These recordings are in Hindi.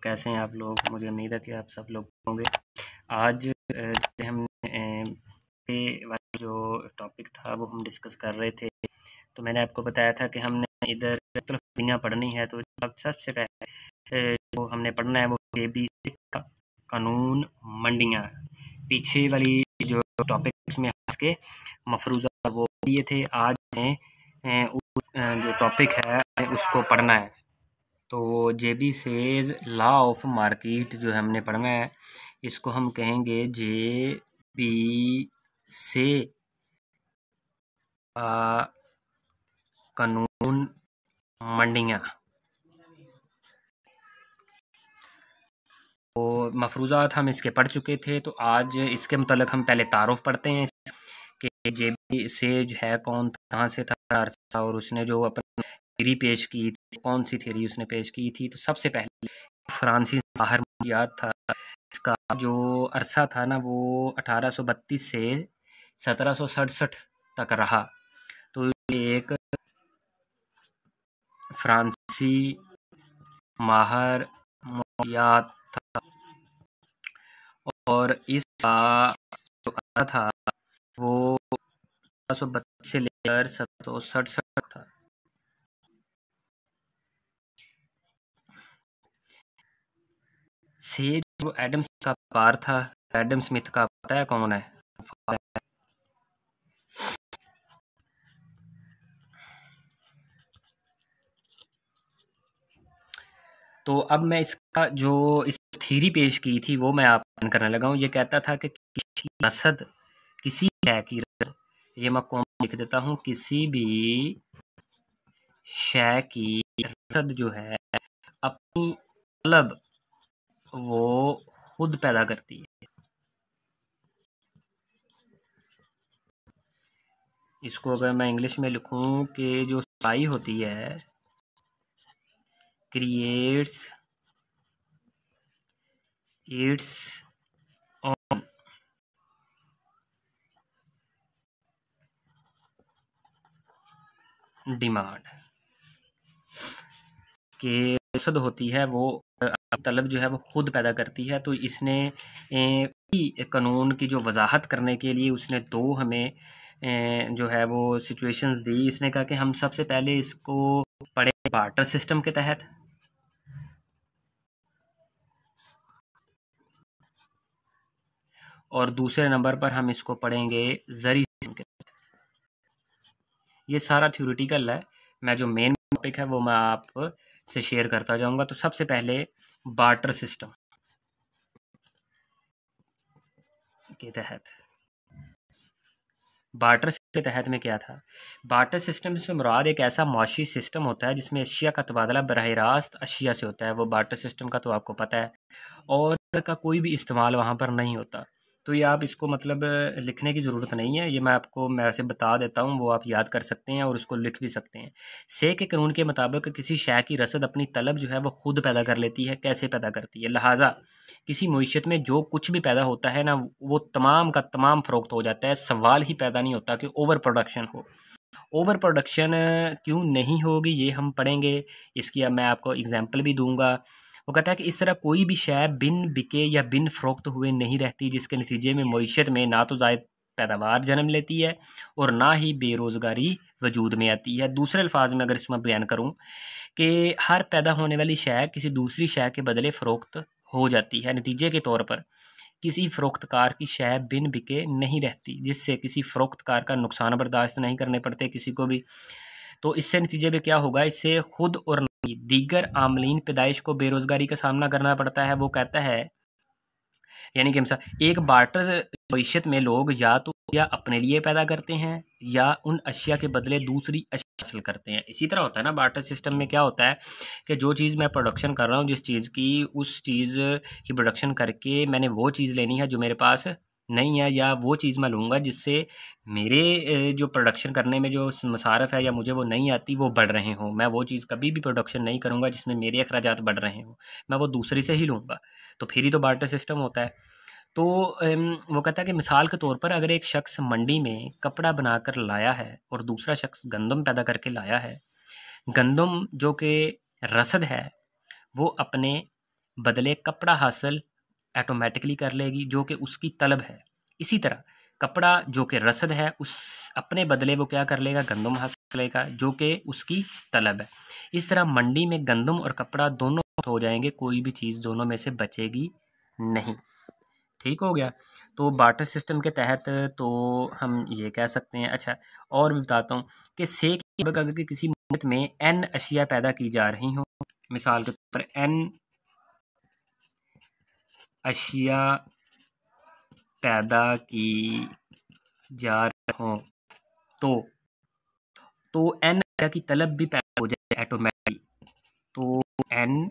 कैसे हैं आप लोग? मुझे उम्मीद है कि आप सब लोग होंगे। आज हमने पे वाला जो टॉपिक था वो हम डिस्कस कर रहे थे। तो मैंने आपको बताया था कि हमने इधर मंडियाँ पढ़नी है। तो अब सबसे पहले जो हमने पढ़ना है वो ABC का कानून मंडियाँ। पीछे वाली जो टॉपिक उसमें के मफरूज़ा वो ये थे। आज जो टॉपिक है उसको पढ़ना है। तो JB says law of market जो हमने पढ़ना है इसको हम कहेंगे JB से कानून मंडियाँ। तो मफरूज़ात हम इसके पढ़ चुके थे। तो आज इसके मुतल्लिक़ हम पहले तारुफ़ पढ़ते हैं कि JB सेज है कौन, कहाँ से था और उसने जो अपनी थ्योरी पेश की थी, कौन सी थ्योरी उसने पेश की थी। तो सबसे पहले फ्रांसीसी माहिर मुझे याद था, इसका जो अरसा था ना वो 1832 से 1767 तक रहा। तो ये एक फ्रांसीसी माहिर याद था और इसका जो अरसा था वो 1832 से लेकर 1767 था। सेज जो एडम का पार था, एडम स्मिथ का पता है कौन है? तो अब मैं इसका जो इस थ्योरी पेश की थी वो मैं आप करने लगा हूँ। ये कहता था कि किसी रसद, किसी शय की रसद, ये मैं कॉम लिख देता हूँ, किसी भी शय की रसद जो है अपनी तलब वो खुद पैदा करती है। इसको अगर मैं इंग्लिश में लिखूं कि जो सप्लाई होती है क्रिएट्स इट्स ऑन डिमांड, के रसद होती है वो तलब जो है वो खुद पैदा करती है। तो इसने कानून की जो वजाहत करने के लिए उसने दो हमें जो है वो सिचुएशंस दी। इसने कहा कि हम सबसे पहले इसको पढ़े बार्टर सिस्टम के तहत, और दूसरे नंबर पर हम इसको पढ़ेंगे जरी सिस्टम के तहत। ये सारा थ्योरेटिकल है, मैं जो मेन टॉपिक है वो मैं आप से शेयर करता जाऊंगा। तो सबसे पहले बार्टर सिस्टम के तहत, बार्टर सिस्टम के तहत में क्या था? बार्टर सिस्टम से मुराद एक ऐसा माशी सिस्टम होता है जिसमें अशिया का तबादला बराह रास्त अशिया से होता है। वो बार्टर सिस्टम का तो आपको पता है, और का कोई भी इस्तेमाल वहाँ पर नहीं होता। तो ये आप इसको मतलब लिखने की ज़रूरत नहीं है, ये मैं वैसे बता देता हूँ, वो आप याद कर सकते हैं और उसको लिख भी सकते हैं। से के कानून के मुताबिक किसी शय की रसद अपनी तलब जो है वो खुद पैदा कर लेती है। कैसे पैदा करती है? लिहाजा किसी मईशत में जो कुछ भी पैदा होता है ना वो तमाम का तमाम फ़रोख्त हो जाता है। सवाल ही पैदा नहीं होता कि ओवर प्रोडक्शन हो। ओवर प्रोडक्शन क्यों नहीं होगी ये हम पढ़ेंगे। इसकी अब मैं आपको एग्जांपल भी दूंगा। वो कहता है कि इस तरह कोई भी शय बिन बिके या बिन फ़रोख्त हुए नहीं रहती, जिसके नतीजे में मईशत में ना तो ज़ायद पैदावार जन्म लेती है और ना ही बेरोज़गारी वजूद में आती है। दूसरे अल्फाज में अगर इसमें बयान करूँ कि हर पैदा होने वाली शय किसी दूसरी शय के बदले फ़रोख्त हो जाती है। नतीजे के तौर पर किसी फ़रोख्तकार की शय बिन बिके नहीं रहती, जिससे किसी फ़रोख्तकार का नुकसान बर्दाश्त नहीं करने पड़ते किसी को भी। तो इससे नतीजे में क्या होगा? इससे खुद और दीगर आमलीन पैदाइश को बेरोज़गारी का सामना करना पड़ता है। वो कहता है यानी कि एक बार्टर मईशत में लोग या अपने लिए पैदा करते हैं या उन अशिया के बदले दूसरी अशिया हासिल करते हैं। इसी तरह होता है ना बार्टर सिस्टम में। क्या होता है कि जो चीज़ मैं प्रोडक्शन कर रहा हूँ, जिस चीज़ की, उस चीज़ की प्रोडक्शन करके मैंने वो चीज़ लेनी है जो मेरे पास नहीं है, या वो चीज़ मैं लूँगा जिससे मेरे जो प्रोडक्शन करने में जो मसारफ़ है या मुझे वो नहीं आती वो बढ़ रहे हों। मैं वो चीज़ कभी भी प्रोडक्शन नहीं करूँगा जिसमें मेरे अखराजात बढ़ रहे हों, मैं वो दूसरी से ही लूँगा। तो फिर ही तो बार्टर सिस्टम होता है। तो वो कहता है कि मिसाल के तौर पर अगर एक शख्स मंडी में कपड़ा बनाकर लाया है और दूसरा शख्स गंदम पैदा करके लाया है, गंदम जो कि रसद है वो अपने बदले कपड़ा हासिल ऑटोमेटिकली कर लेगी जो कि उसकी तलब है। इसी तरह कपड़ा जो कि रसद है उस अपने बदले वो क्या कर लेगा, गंदम हासिल करेगा जो कि उसकी तलब है। इस तरह मंडी में गंदम और कपड़ा दोनों हो जाएंगे, कोई भी चीज़ दोनों में से बचेगी नहीं। ठीक हो गया। तो बार्टर सिस्टम के तहत तो हम ये कह सकते हैं। अच्छा, और भी बताता हूँ कि से की बजाय अगर किसी मुद्दत में एन अशिया पैदा की जा रही हों, मिसाल के तौर पर एन अशिया पैदा की जा रही हों तो एन अशिया की तलब भी पैदा हो जाए ऑटोमेटिकली। तो एन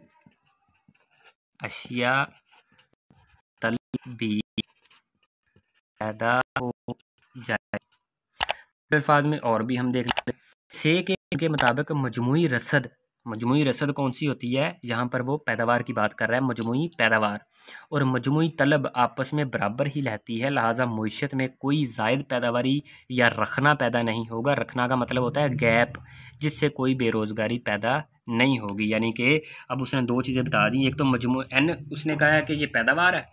अशिया तलब भी पैदा हो जाए। अल्फाज में और भी हम देख लेते हैं। से के मुताबिक मजमुई रसद कौन सी होती है, यहाँ पर वो पैदावार की बात कर रहा है, मजमुई पैदावार और मजमुई तलब आपस में बराबर ही रहती है, लिहाजा मईशत में कोई ज़ायद पैदावारी या रखना पैदा नहीं होगा। रखना का मतलब होता है गैप, जिससे कोई बेरोज़गारी पैदा नहीं होगी। यानी कि अब उसने दो चीज़ें बता दी, एक तो मजमू एन उसने कहा है कि ये पैदावार है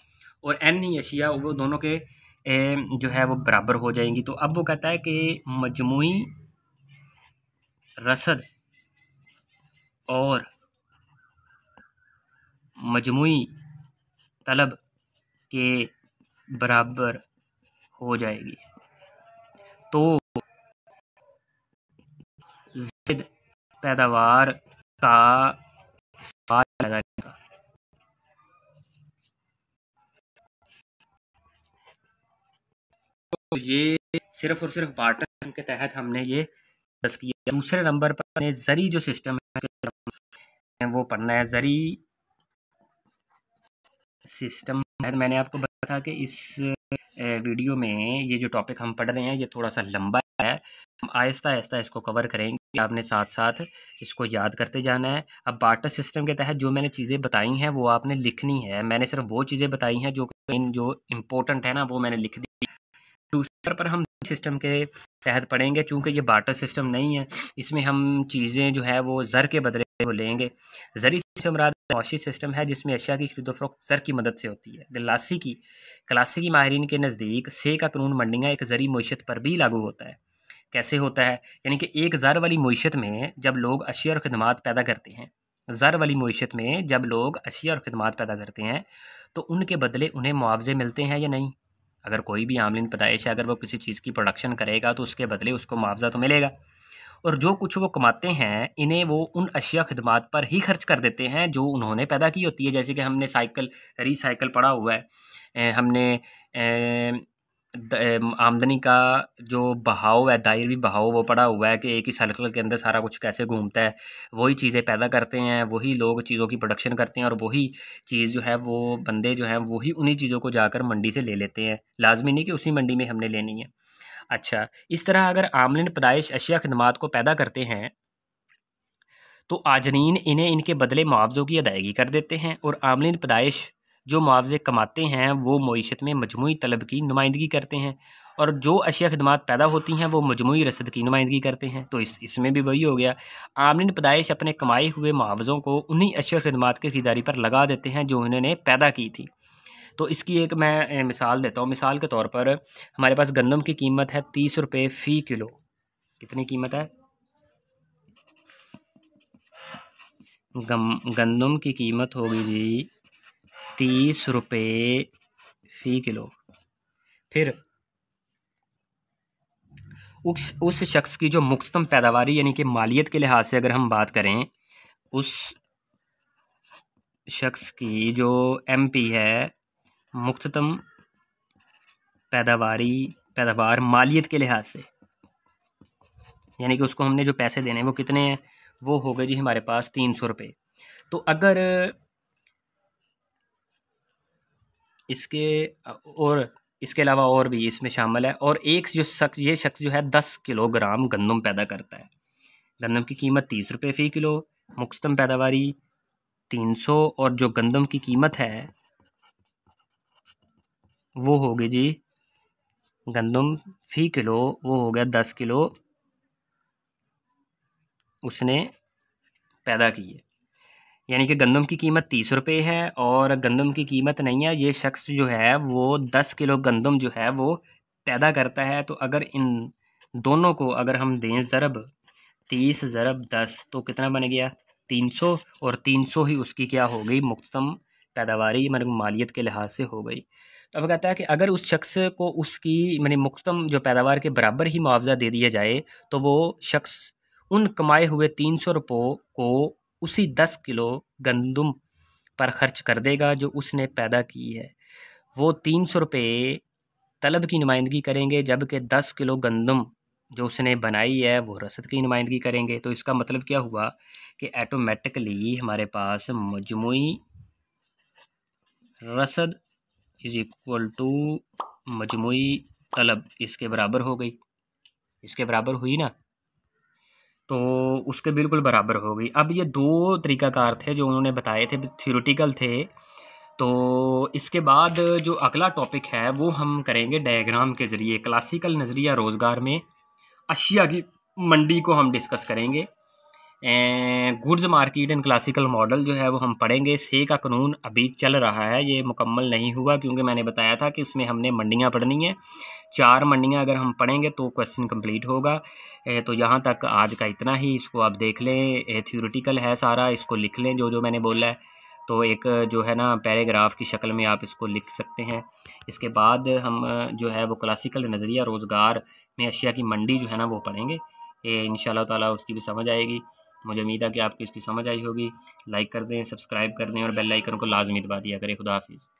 और एन ही अशिया, वो दोनों के जो है वो बराबर हो जाएंगी। तो अब वो कहता है कि मजमुई रसद और मजमुई तलब के बराबर हो जाएगी तो ज़ायद पैदावार का सवाल लगाएगा। तो ये सिर्फ और सिर्फ बार्टर के तहत हमने ये बस किया। दूसरे नंबर पर हमने ज़री जो सिस्टम है वो पढ़ना है। ज़री सिस्टम मैंने आपको बताया था कि इस वीडियो में ये जो टॉपिक हम पढ़ रहे हैं ये थोड़ा सा लंबा है, हम आहिस्ता आहिस्ता इसको कवर करेंगे। आपने साथ साथ इसको याद करते जाना है। अब बार्टर सिस्टम के तहत जो मैंने चीज़ें बताई हैं वो आपने लिखनी है। मैंने सिर्फ वो चीज़ें बताई हैं जो इम्पोर्टेंट है ना, वो मैंने लिख दी। दूसरे पर हम सिस्टम के तहत पढ़ेंगे, चूँकि ये बार्टर सिस्टम नहीं है, इसमें हम चीज़ें जो है वो ज़र के बदले वो लेंगे। ज़री सिस्टम मुआशी सिस्टम है जिसमें अशिया की खरीदो फरोख्त ज़र की मदद से होती है। क्लासिकी माहिरीन के नज़दीक से का कानून मंडियाँ एक ज़री मईशत पर भी लागू होता है। कैसे होता है, यानी कि एक ज़र वाली मईशत में जब लोग अशिया और खदमात पैदा करते हैं, ज़र वाली मईशत में जब लोग अशिया और खदमात पैदा करते हैं तो उनके बदले उन्हें मुआवजे मिलते हैं या नहीं। अगर कोई भी आमलीन पैदाइश है, अगर वो किसी चीज़ की प्रोडक्शन करेगा तो उसके बदले उसको मुआवजा तो मिलेगा, और जो कुछ वो कमाते हैं इन्हें वो उन अशिया खदमात पर ही खर्च कर देते हैं जो उन्होंने पैदा की होती है। जैसे कि हमने रीसाइकिल पढ़ा हुआ है, हमने आमदनी का जो बहाव है, दायरी बहाव, वो पढ़ा हुआ है कि एक ही सर्कल के अंदर सारा कुछ कैसे घूमता है। वही चीज़ें पैदा करते हैं, वही लोग चीज़ों की प्रोडक्शन करते हैं और वही चीज़ जो है वो बंदे जो हैं वही उन्हीं चीज़ों को जाकर मंडी से ले लेते हैं। लाजमी नहीं कि उसी मंडी में हमने लेनी है। अच्छा, इस तरह अगर आमलीन पैदाइश अशिया खदमात को पैदा करते हैं तो आजरीन इन्हें इनके बदले मुआवज़ों की अदायगी कर देते हैं, और आमलीन पैदाइश जो मुआवजे कमाते हैं वो मईशत में मजमूई तलब की नुमाइंदगी करते हैं, और जो अशिया खदमात पैदा होती हैं वो मजमूई रसद की नुमाइंदगी करते हैं। तो इसमें भी वही हो गया, आमलीन पैदाइश अपने कमाए हुए मुआवज़ों को उन्हीं अशिया खदमात की खरीदारी पर लगा देते हैं जो उन्होंने पैदा की थी। तो इसकी एक मैं मिसाल देता हूँ। मिसाल के तौर पर हमारे पास गंदम की कीमत है 30 रुपये फ़ी किलो। कितनी कीमत है? गंदम की कीमत होगी जी 30 रुपये फ़ी किलो। फिर उस शख्स की जो मुख्तम पैदावारी यानी कि मालियत के लिहाज से अगर हम बात करें, उस शख्स की जो MP है, मुख्तम पैदावार मालियत के लिहाज से, यानी कि उसको हमने जो पैसे देने हैं वो कितने हैं, वो हो गए जी हमारे पास 300 रुपये। तो अगर इसके अलावा और भी इसमें शामिल है, और ये शख्स जो है 10 किलोग्राम गंदम पैदा करता है। गंदम की कीमत 30 रुपये फ़ी किलो, मुख्तम पैदावारी 300, और जो गंदम की कीमत है वो होगी जी गंदम फ़ी किलो वो हो गया 10 किलो उसने पैदा की है। यानी कि गंदम की कीमत 30 रुपये है और गंदम की कीमत नहीं है। ये शख्स जो है वो 10 किलो गंदम जो है वो पैदा करता है। तो अगर इन दोनों को अगर हम दें ज़रब 30 ज़रब 10 तो कितना बन गया 300, और 300 ही उसकी क्या हो गई मुख्तम पैदावारी मतलब मालियत के लिहाज से हो गई। तो अब कहता है कि अगर उस शख्स को उसकी मानी मुख्तम जो पैदावार के बराबर ही मुआवजा दे दिया जाए तो वो शख्स उन कमाए हुए 300 रुपयों को उसी 10 किलो गंदम पर ख़र्च कर देगा जो उसने पैदा की है। वो 300 रुपये तलब की नुमाइंदगी करेंगे, जबकि 10 किलो गंदम जो उसने बनाई है वो रसद की नुमाइंदगी करेंगे। तो इसका मतलब क्या हुआ कि ऐटोमेटिकली हमारे पास मजमूई रसद इज़ इक्वल टू मजमूई तलब इसके बराबर हो गई। इसके बराबर हुई ना, तो उसके बिल्कुल बराबर हो गई। अब ये दो तरीक़ाकार थे जो उन्होंने बताए थे, थ्योरेटिकल थे। तो इसके बाद जो अगला टॉपिक है वो हम करेंगे डायग्राम के ज़रिए। क्लासिकल नज़रिया रोज़गार में अशिया की मंडी को हम डिस्कस करेंगे। Goods market and classical model जो है वो हम पढ़ेंगे। से का कानून अभी चल रहा है, ये मुकम्मल नहीं हुआ क्योंकि मैंने बताया था कि इसमें हमने मंडियाँ पढ़नी है। 4 मंडियाँ अगर हम पढ़ेंगे तो क्वेश्चन कंप्लीट होगा। तो यहाँ तक आज का इतना ही। इसको आप देख लें, थ्योरेटिकल है सारा, इसको लिख लें जो जो मैंने बोला है। तो एक जो है ना पैराग्राफ की शक्ल में आप इसको लिख सकते हैं। इसके बाद हम जो है वो क्लासिकल नज़रिया रोज़गार में अशिया की मंडी जो है ना वो पढ़ेंगे। इंशाल्लाह ताला उसकी भी समझ आएगी। मुझे उम्मीद है कि आपको इसकी समझ आई होगी। लाइक कर दें, सब्सक्राइब कर दें और बेल आइकन को लाजमी दबा दिया करें। खुदा हाफिज़।